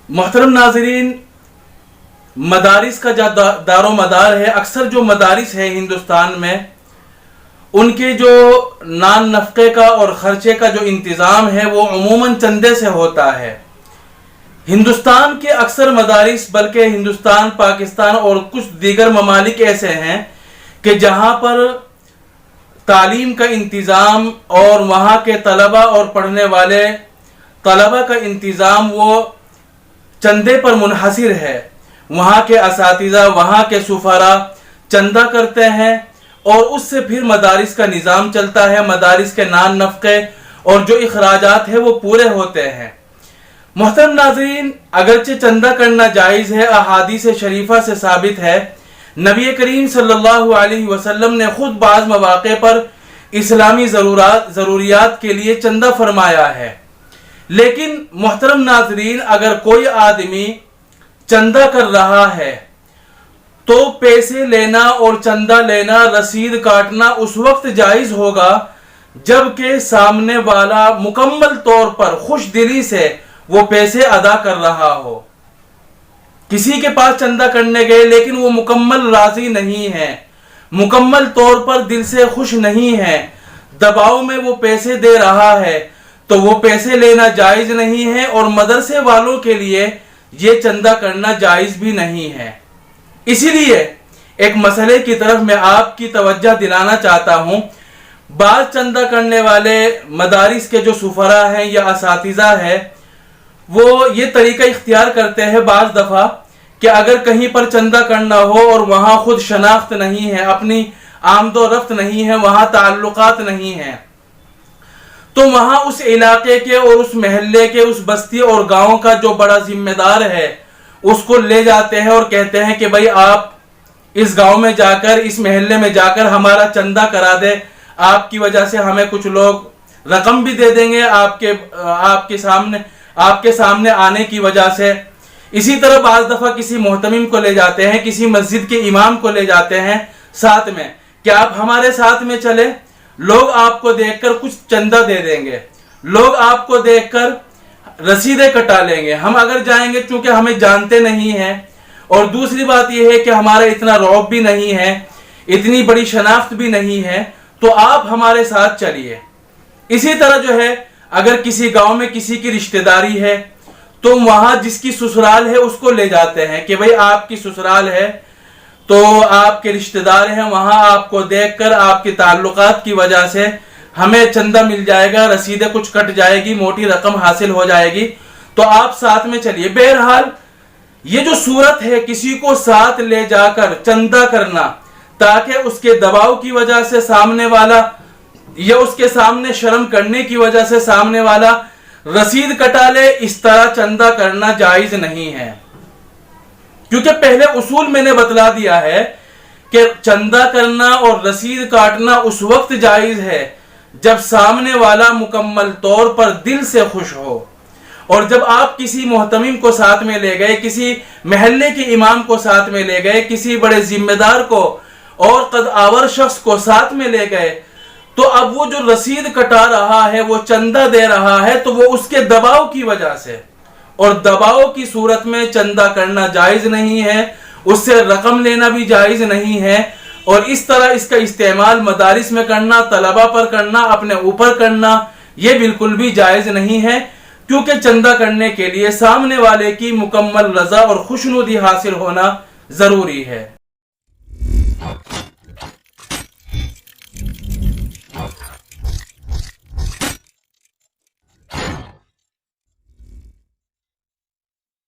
محترم ناظرین، مدارس کا جو دار و مدار ہے، اکثر جو مدارس ہیں ہندوستان میں، ان کے جو نان نفقے کا اور خرچے کا جو انتظام ہے وہ عموماً چندے سے ہوتا ہے۔ ہندوستان کے اکثر مدارس، بلکہ ہندوستان، پاکستان اور کچھ دیگر ممالک ایسے ہیں کہ جہاں پر تعلیم کا انتظام اور وہاں کے طلبہ اور پڑھنے والے طلبہ کا انتظام وہ چندے پر منحصر ہے۔ وہاں کے اساتذہ، وہاں کے سفراء چندہ کرتے ہیں اور اس سے پھر مدارس کا نظام چلتا ہے، مدارس کے نان نفقے اور جو اخراجات ہیں وہ پورے ہوتے ہیں۔ محترم ناظرین، اگرچہ چندہ کرنا جائز ہے، احادیث شریفہ سے ثابت ہے، نبی کریم صلی اللہ علیہ وسلم نے خود بعض مواقع پر اسلامی ضروریات کے لیے چندہ فرمایا ہے۔ لیکن محترم ناظرین، اگر کوئی آدمی چندہ کر رہا ہے تو پیسے لینا اور چندہ لینا، رسید کاٹنا اس وقت جائز ہوگا جبکہ سامنے والا مکمل طور پر خوش دلی سے وہ پیسے ادا کر رہا ہو۔ کسی کے پاس چندہ کرنے گئے لیکن وہ مکمل راضی نہیں ہے، مکمل طور پر دل سے خوش نہیں ہے، دباؤ میں وہ پیسے دے رہا ہے، تو وہ پیسے لینا جائز نہیں ہے اور مدرسے والوں کے لیے یہ چندہ کرنا جائز بھی نہیں ہے۔ اسی لیے ایک مسئلے کی طرف میں آپ کی توجہ دلانا چاہتا ہوں۔ بعض چندہ کرنے والے مدارس کے جو سفراء ہیں یا اساتذہ ہیں، وہ یہ طریقہ اختیار کرتے ہیں بعض دفعہ کہ اگر کہیں پر چندہ کرنا ہو اور وہاں خود شناخت نہیں ہے، اپنی آمد و رفت نہیں ہے، وہاں تعلقات نہیں ہیں، تو وہاں اس علاقے کے اور اس محلے کے، اس بستی اور گاؤں کا جو بڑا ذمہ دار ہے اس کو لے جاتے ہیں اور کہتے ہیں کہ بھائی آپ اس گاؤں میں جا کر، اس محلے میں جا کر ہمارا چندہ کرا دے، آپ کی وجہ سے ہمیں کچھ لوگ رقم بھی دے دیں گے آپ کے سامنے آنے کی وجہ سے۔ اسی طرح بعض دفعہ کسی محتمم کو لے جاتے ہیں، کسی مسجد کے امام کو لے جاتے ہیں ساتھ میں کہ آپ ہمارے ساتھ میں چلیں، لوگ آپ کو دیکھ کر کچھ چندہ دے دیں گے، لوگ آپ کو دیکھ کر رسیدیں کٹا لیں گے، ہم اگر جائیں گے چونکہ ہمیں جانتے نہیں ہیں، اور دوسری بات یہ ہے کہ ہمارا اتنا رعب بھی نہیں ہے، اتنی بڑی شناخت بھی نہیں ہے، تو آپ ہمارے ساتھ چلیے۔ اسی طرح جو ہے، اگر کسی گاؤں میں کسی کی رشتہ داری ہے تو وہاں جس کی سسرال ہے اس کو لے جاتے ہیں کہ بھئی آپ کی سسرال ہے تو آپ کے رشتہ دار ہیں، وہاں آپ کو دیکھ کر آپ کے تعلقات کی وجہ سے ہمیں چندہ مل جائے گا، رسیدیں کچھ کٹ جائے گی، موٹی رقم حاصل ہو جائے گی، تو آپ ساتھ میں چلیے۔ بہرحال یہ جو صورت ہے کسی کو ساتھ لے جا کر چندہ کرنا تاکہ اس کے دباؤ کی وجہ سے سامنے والا یا اس کے سامنے شرم کرنے کی وجہ سے سامنے والا رسید کٹا لے، اس طرح چندہ کرنا جائز نہیں ہے، کیونکہ پہلے اصول میں نے بتلا دیا ہے کہ چندہ کرنا اور رسید کاٹنا اس وقت جائز ہے جب سامنے والا مکمل طور پر دل سے خوش ہو۔ اور جب آپ کسی محتمم کو ساتھ میں لے گئے، کسی محلے کے امام کو ساتھ میں لے گئے، کسی بڑے ذمہ دار کو اور قد آور شخص کو ساتھ میں لے گئے، تو اب وہ جو رسید کٹا رہا ہے، وہ چندہ دے رہا ہے، تو وہ اس کے دباؤ کی وجہ سے، اور دباؤ کی صورت میں چندہ کرنا جائز نہیں ہے، اس سے رقم لینا بھی جائز نہیں ہے، اور اس طرح اس کا استعمال مدارس میں کرنا، طلبہ پر کرنا، اپنے اوپر کرنا، یہ بالکل بھی جائز نہیں ہے، کیونکہ چندہ کرنے کے لیے سامنے والے کی مکمل رضا اور خوشنودی حاصل ہونا ضروری ہے۔